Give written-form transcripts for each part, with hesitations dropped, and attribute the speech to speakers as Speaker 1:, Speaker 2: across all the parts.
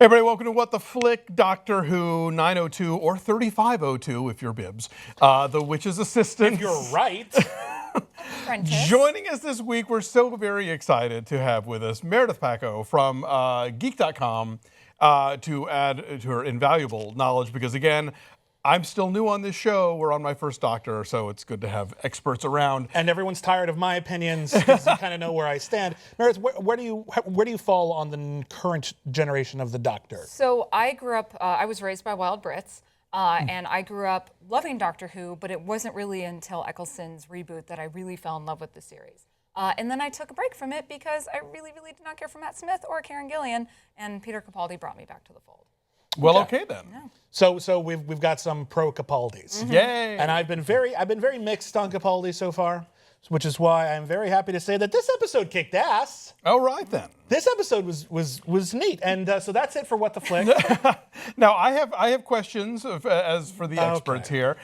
Speaker 1: Hey everybody, welcome to What the Flick, Doctor Who 902 or 3502 if you're Bibbs, the witch's assistant.
Speaker 2: If you're right.
Speaker 1: Joining us this week, we're so very excited to have with us Meredith Placko from Geek.com to add to her invaluable knowledge because again, I'm still new on this show. We're on my first Doctor, so it's good to have experts around.
Speaker 2: And everyone's tired of my opinions because you kind of know where I stand. Meredith, where do you fall on the current generation of the Doctor?
Speaker 3: So I grew up, I was raised by Wild Brits, and I grew up loving Doctor Who, but it wasn't really until Eccleston's reboot that I really fell in love with the series. And then I took a break from it because I really, really did not care for Matt Smith or Karen Gillan, and Peter Capaldi brought me back to the fold.
Speaker 1: Well, okay then.
Speaker 3: Yeah.
Speaker 2: So we've got some pro Capaldis.
Speaker 1: Mm-hmm. Yay!
Speaker 2: And I've been very mixed on Capaldi so far, which is why I'm very happy to say that this episode kicked ass.
Speaker 1: All right then.
Speaker 2: This episode was neat, and so that's it for What the Flick.
Speaker 1: Now I have questions as for the experts here.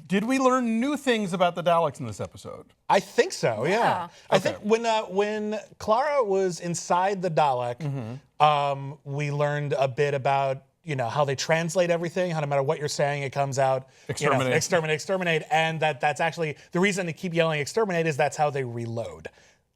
Speaker 1: Did we learn new things about the Daleks in this episode?
Speaker 2: I think so. Yeah. I
Speaker 1: Okay.
Speaker 2: think when Clara was inside the Dalek, we learned a bit about how they translate everything. How no matter what you're saying, it comes out
Speaker 1: Exterminate.
Speaker 2: Exterminate, and that's actually the reason they keep yelling exterminate is that's how they reload.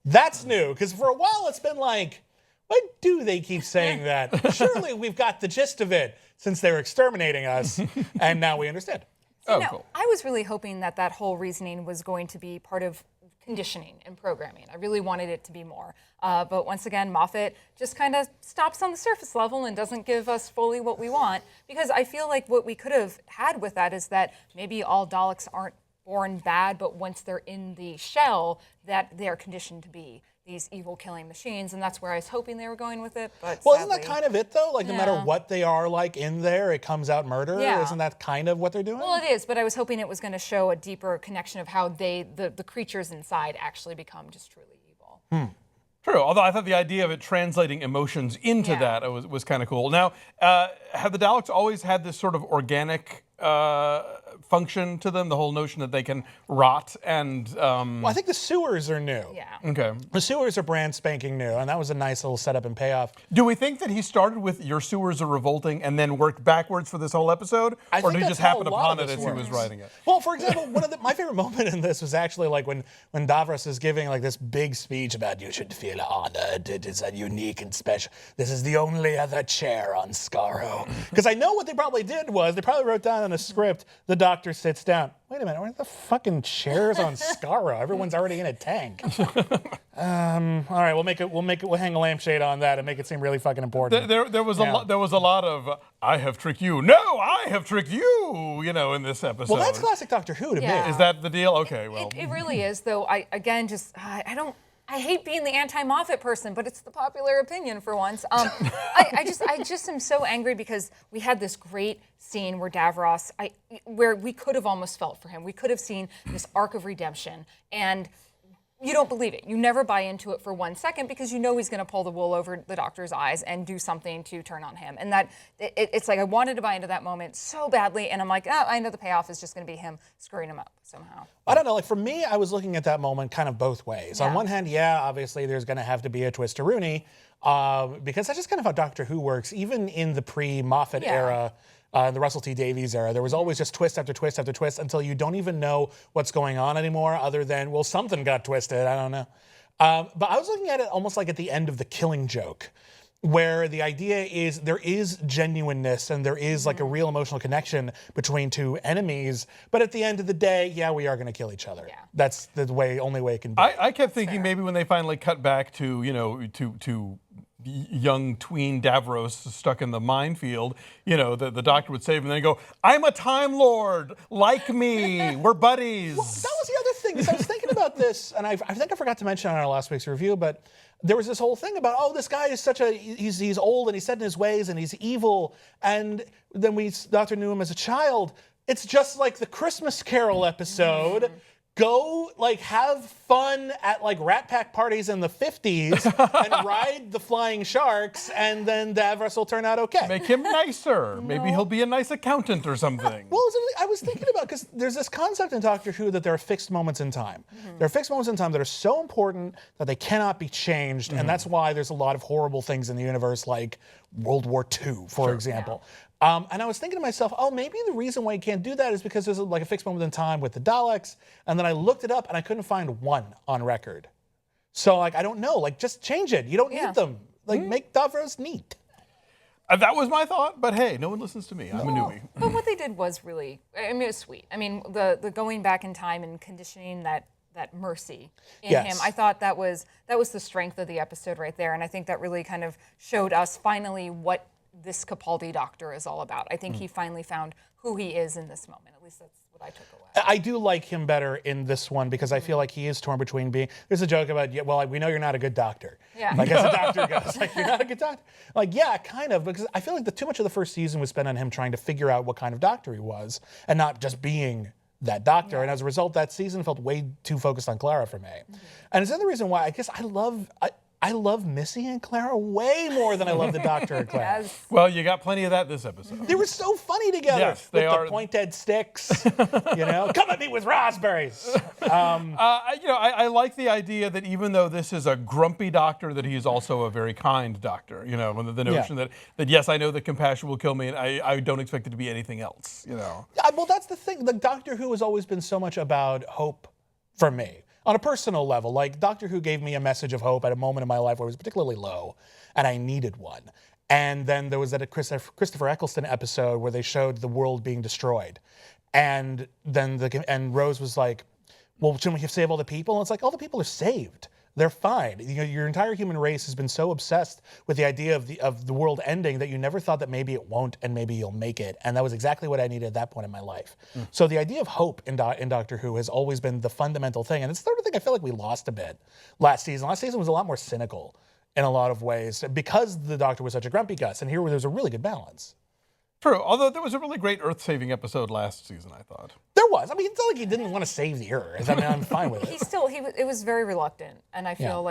Speaker 2: That's new because for a while it's been like, why do they keep saying that? Surely we've got the gist of it since they were exterminating us, and now we understand.
Speaker 1: Cool.
Speaker 3: I was really hoping that that whole reasoning was going to be part of conditioning and programming. I really wanted it to be more. But once again, Moffat just kind of stops on the surface level and doesn't give us fully what we want. Because I feel like what we could have had with that is that maybe all Daleks aren't born bad, but once they're in the shell, that they're conditioned to be these evil killing machines, and that's where I was hoping they were going with it. But
Speaker 2: Well,
Speaker 3: sadly,
Speaker 2: isn't that kind of it though? Like no matter what they are like in there, it comes out murder.
Speaker 3: Yeah.
Speaker 2: Isn't that kind of what they're doing?
Speaker 3: Well, it is, but I was hoping it was going to show a deeper connection of how the creatures inside actually become just truly evil.
Speaker 1: True, although I thought the idea of it translating emotions into that was kind of cool. Now, have the Daleks always had this sort of organic function to them, the whole notion that they can rot and...
Speaker 2: Well, I think the sewers are new.
Speaker 3: Yeah.
Speaker 1: Okay.
Speaker 2: The sewers are brand spanking new, and that was a nice little setup and payoff.
Speaker 1: Do we think that he started with your sewers are revolting and then worked backwards for this whole episode?
Speaker 2: I
Speaker 1: Or
Speaker 2: think
Speaker 1: did he
Speaker 2: that's
Speaker 1: just
Speaker 2: how
Speaker 1: happen
Speaker 2: a lot
Speaker 1: upon
Speaker 2: of
Speaker 1: it
Speaker 2: this
Speaker 1: as he was
Speaker 2: works.
Speaker 1: writing it?
Speaker 2: Well, for example, my favorite moment in this was actually like when Davros is giving like this big speech about you should feel honored. It is a unique and special. This is the only other chair on Skaro. Because I know what they probably did was they probably wrote down in a script, the Doctor sits down. Wait a minute, where are the fucking chairs on Skaro? Everyone's already in a tank. All right, we'll hang a lampshade on that and make it seem really fucking important.
Speaker 1: There was a lot of I have tricked you. No, I have tricked you. In this episode.
Speaker 2: Well, that's classic Doctor Who to
Speaker 3: Yeah.
Speaker 2: me.
Speaker 1: Is that the deal? Okay, well.
Speaker 3: It really is, though. I hate being the anti-Moffat person, but it's the popular opinion for once. I just am so angry because we had this great scene where Davros, where we could have almost felt for him. We could have seen this arc of redemption, and you don't believe it. You never buy into it for 1 second because you know he's going to pull the wool over the Doctor's eyes and do something to turn on him. And it's like I wanted to buy into that moment so badly, and I'm like, I know the payoff is just going to be him screwing him up somehow.
Speaker 2: I don't know. Like for me, I was looking at that moment kind of both ways.
Speaker 3: Yeah.
Speaker 2: On one hand, yeah, obviously there's going to have to be a twist to Rooney because that's just kind of how Doctor Who works. Even in the pre-Moffat era, the Russell T Davies era, there was always just twist after twist after twist until you don't even know what's going on anymore other than, well, something got twisted. I don't know. But I was looking at it almost like at the end of The Killing Joke, where the idea is there is genuineness and there is like a real emotional connection between two enemies. But at the end of the day, yeah, we are going to kill each other.
Speaker 3: Yeah.
Speaker 2: That's the only way it can be.
Speaker 1: I kept thinking maybe when they finally cut back to, to young tween Davros stuck in the minefield, the Doctor would save him and then go, I'm a Time Lord, like me, we're buddies.
Speaker 2: Well, that was the other thing, is I was thinking about this, and I think I forgot to mention it on our last week's review, but there was this whole thing about, this guy is he's old and he's set in his ways and he's evil, and then Doctor knew him as a child. It's just like the Christmas Carol episode. go like have fun at like Rat Pack parties in the 50s and ride the flying sharks, and then Davros will turn out okay.
Speaker 1: Make him nicer. Maybe he'll be a nice accountant or something.
Speaker 2: Well, I was thinking about, because there's this concept in Doctor Who that there are fixed moments in time. There are fixed moments in time that are so important that they cannot be changed, and that's why there's a lot of horrible things in the universe, like World War II, for example. And I was thinking to myself, oh, maybe the reason why you can't do that is because there's like a fixed moment in time with the Daleks, and then I looked it up and I couldn't find one on record. So like, I don't know, like just change it. You don't need them. Like make Davros neat.
Speaker 1: That was my thought, but hey, no one listens to me. I'm a newbie.
Speaker 3: But what they did was really, I mean, it was sweet. I mean, the going back in time and conditioning that mercy in him, I thought that was the strength of the episode right there, and I think that really kind of showed us finally what this Capaldi Doctor is all about. I think he finally found who he is in this moment. At least that's what I took away.
Speaker 2: I do like him better in this one because I feel like he is torn between being. There's a joke about, well, we know you're not a good doctor.
Speaker 3: Yeah.
Speaker 2: Like as a doctor goes, like you're not a good doctor. Like yeah, kind of, because I feel like too much of the first season was spent on him trying to figure out what kind of doctor he was and not just being that doctor. And as a result, that season felt way too focused on Clara for me. And it's another reason why I guess I love Missy and Clara way more than I love the Doctor and Clara.
Speaker 3: Yes.
Speaker 1: Well, you got plenty of that this episode.
Speaker 2: They were so funny together.
Speaker 1: Yes,
Speaker 2: with
Speaker 1: they are.
Speaker 2: The pointed sticks, you know, come at me with raspberries.
Speaker 1: I like the idea that even though this is a grumpy doctor, that he is also a very kind doctor. You know, the notion that yes, I know that compassion will kill me, and I don't expect it to be anything else. You know.
Speaker 2: Well, that's the thing. The Doctor Who has always been so much about hope for me. On a personal level, like Doctor Who gave me a message of hope at a moment in my life where it was particularly low, and I needed one. And then there was that Christopher Eccleston episode where they showed the world being destroyed, and then Rose was like, "Well, shouldn't we save all the people?" And it's like all the people are saved. They're fine. You know, your entire human race has been so obsessed with the idea of the world ending that you never thought that maybe it won't and maybe you'll make it. And that was exactly what I needed at that point in my life. So the idea of hope in Doctor Who has always been the fundamental thing. And it's the sort of thing I feel like we lost a bit last season. Last season was a lot more cynical in a lot of ways because the Doctor was such a grumpy Gus. And here there's a really good balance.
Speaker 1: True, although there was a really great Earth-saving episode last season, I thought.
Speaker 2: There was. I mean, it's not like he didn't want to save the Earth. I mean, I'm fine with it.
Speaker 3: It was very reluctant, and I feel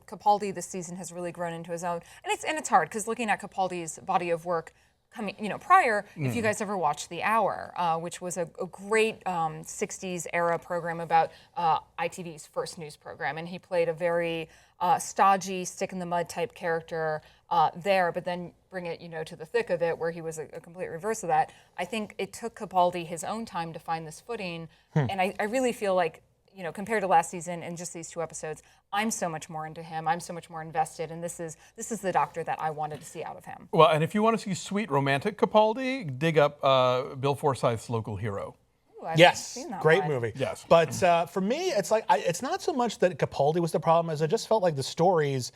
Speaker 3: Capaldi this season has really grown into his own, and it's hard because looking at Capaldi's body of work prior, if you guys ever watched The Hour, which was a great 60s era program about ITV's first news program, and he played a very stodgy, stick-in-the-mud type character there, but then bring it, to the thick of it, where he was a complete reverse of that. I think it took Capaldi his own time to find this footing, and I really feel like, compared to last season and just these two episodes, I'm so much more into him. I'm so much more invested, and this is the Doctor that I wanted to see out of him.
Speaker 1: Well, and if you want to see sweet romantic Capaldi, dig up Bill Forsyth's Local Hero.
Speaker 3: Ooh, I haven't seen that
Speaker 2: great
Speaker 3: one.
Speaker 2: movie.
Speaker 1: Yes.
Speaker 2: But for me, it's like it's not so much that Capaldi was the problem as I just felt like the stories,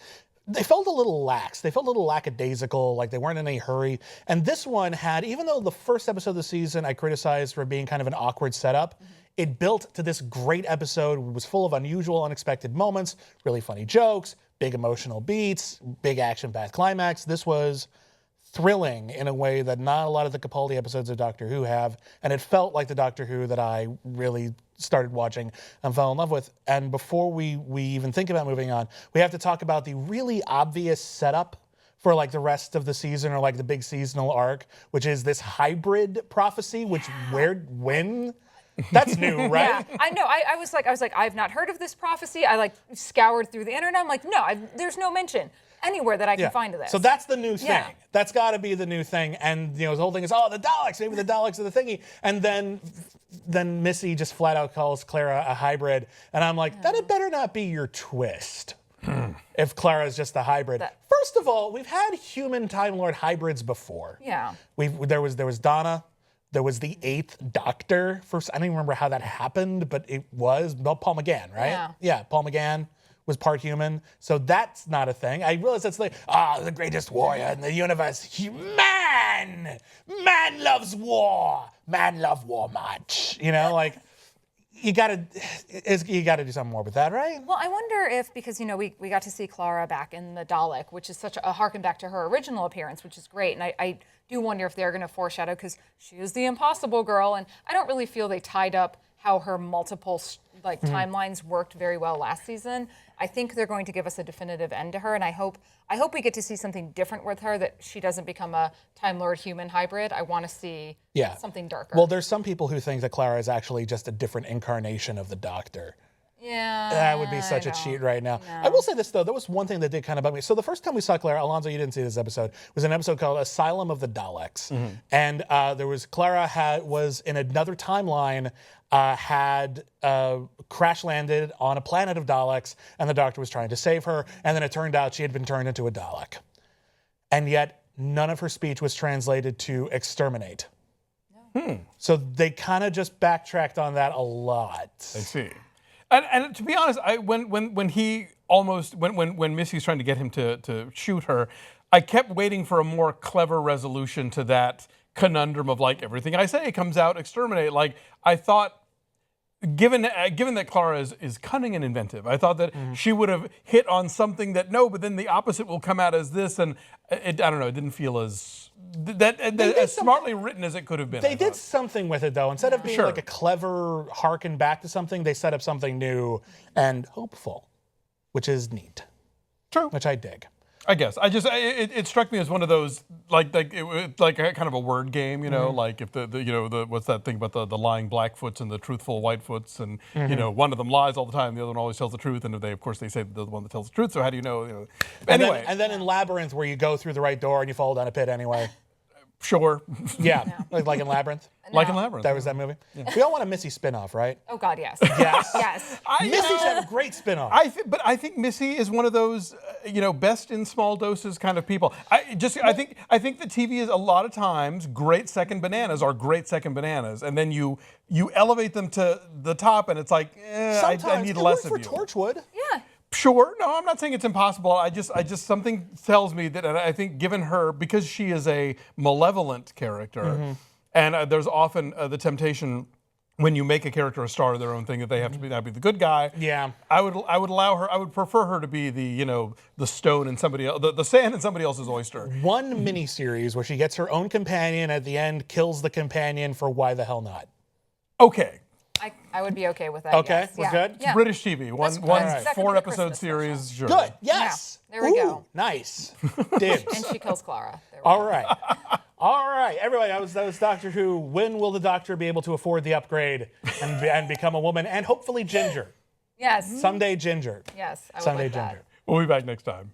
Speaker 2: they felt a little lax. They felt a little lackadaisical, like they weren't in any hurry. And this one had, even though the first episode of the season I criticized for being kind of an awkward setup, it built to this great episode. It was full of unusual, unexpected moments, really funny jokes, big emotional beats, big action-packed climax. This was thrilling in a way that not a lot of the Capaldi episodes of Doctor Who have, and it felt like the Doctor Who that I really started watching and fell in love with. And before we even think about moving on, we have to talk about the really obvious setup for like the rest of the season or like the big seasonal arc, which is this hybrid prophecy, which when? That's new, right?
Speaker 3: Yeah, I know. I was like, I've not heard of this prophecy. I scoured through the internet. I'm like, no, there's no mention anywhere that I can find of this.
Speaker 2: So that's the new thing.
Speaker 3: Yeah.
Speaker 2: That's got to be the new thing. And the whole thing is, the Daleks. Maybe the Daleks are the thingy. And then Missy just flat out calls Clara a hybrid, and I'm like, that had better not be your twist. If Clara is just the hybrid. First of all, we've had human Time Lord hybrids before.
Speaker 3: Yeah.
Speaker 2: There was Donna. There was the 8th Doctor. First, I don't even remember how that happened, but it was Paul McGann, right? Yeah, Paul McGann was part human. So that's not a thing. I realize that's like, the greatest warrior in the universe. Man loves war. Man love war much. You gotta do something more with that, right?
Speaker 3: Well, I wonder if, because, we got to see Clara back in the Dalek, which is such a harken back to her original appearance, which is great. And I do wonder if they're going to foreshadow, because she is the impossible girl. And I don't really feel they tied up how her multiple, like timelines worked very well last season. I think they're going to give us a definitive end to her, and I hope we get to see something different with her, that she doesn't become a Time Lord human hybrid. I want to see something darker.
Speaker 2: Well, there's some people who think that Clara is actually just a different incarnation of the Doctor.
Speaker 3: Yeah.
Speaker 2: That would be such a cheat right now. No. I will say this, though. There was one thing that did kind of bug me. So the first time we saw Clara, Alonso, you didn't see this episode, was an episode called Asylum of the Daleks. And there was Clara was in another timeline, had crash landed on a planet of Daleks, and the Doctor was trying to save her. And then it turned out she had been turned into a Dalek. And yet none of her speech was translated to exterminate. No. So they kind of just backtracked on that a lot.
Speaker 1: I see. And to be honest, when Missy's trying to get him to shoot her, I kept waiting for a more clever resolution to that conundrum of like, everything I say comes out, exterminate. Like, I thought, given that Clara is cunning and inventive, I thought that she would have hit on something that but then the opposite will come out as this, and I don't know, it didn't feel as as smartly written as it could have been.
Speaker 2: They did something with it, though. Instead of being like a clever harken back to something, they set up something new and hopeful, which is neat.
Speaker 1: True.
Speaker 2: Which I dig.
Speaker 1: I guess. It struck me as one of those like a kind of a word game, you know, like if the what's that thing about the lying Blackfoots and the truthful Whitefoots, and one of them lies all the time, the other one always tells the truth, and they say they're the one that tells the truth. So how do you know? Anyway,
Speaker 2: and then in Labyrinth, where you go through the right door and you fall down a pit anyway.
Speaker 1: Sure.
Speaker 2: Yeah. Like in Labyrinth.
Speaker 1: Like in Labyrinth.
Speaker 2: That was that movie. Yeah. We all want a Missy spinoff, right?
Speaker 3: Oh God, yes.
Speaker 2: Yes.
Speaker 3: Yes.
Speaker 2: Missy's have a great spinoff.
Speaker 1: But I think Missy is one of those, best in small doses kind of people. I think the TV is a lot of times great second bananas are great second bananas, and then you elevate them to the top, and it's like, I need less of you.
Speaker 2: For Torchwood.
Speaker 3: Yeah.
Speaker 1: Sure. No, I'm not saying it's impossible. I just something tells me that, and I think given her, because she is a malevolent character, and there's often the temptation when you make a character a star of their own thing that they have to be the good guy.
Speaker 2: Yeah.
Speaker 1: I would allow her. I would prefer her to be the stone in somebody else, the sand in somebody else's oyster.
Speaker 2: One miniseries where she gets her own companion at the end, kills the companion for why the hell not.
Speaker 1: Okay.
Speaker 3: I would be okay with that.
Speaker 2: Okay,
Speaker 3: yes.
Speaker 2: we're good?
Speaker 3: Yeah.
Speaker 1: British TV, one
Speaker 3: exactly
Speaker 1: 4-episode series. Sure.
Speaker 2: Good. Yes.
Speaker 3: Yeah, there we go.
Speaker 2: Nice. Dibs.
Speaker 3: And she kills Clara. There we
Speaker 2: All
Speaker 3: go.
Speaker 2: right. All right, everybody, that was Doctor Who. When will the Doctor be able to afford the upgrade and become a woman, and hopefully Ginger?
Speaker 3: Yes.
Speaker 2: Someday Ginger.
Speaker 3: Yes. I would
Speaker 2: Someday
Speaker 3: like that.
Speaker 2: Ginger.
Speaker 1: We'll be back next time.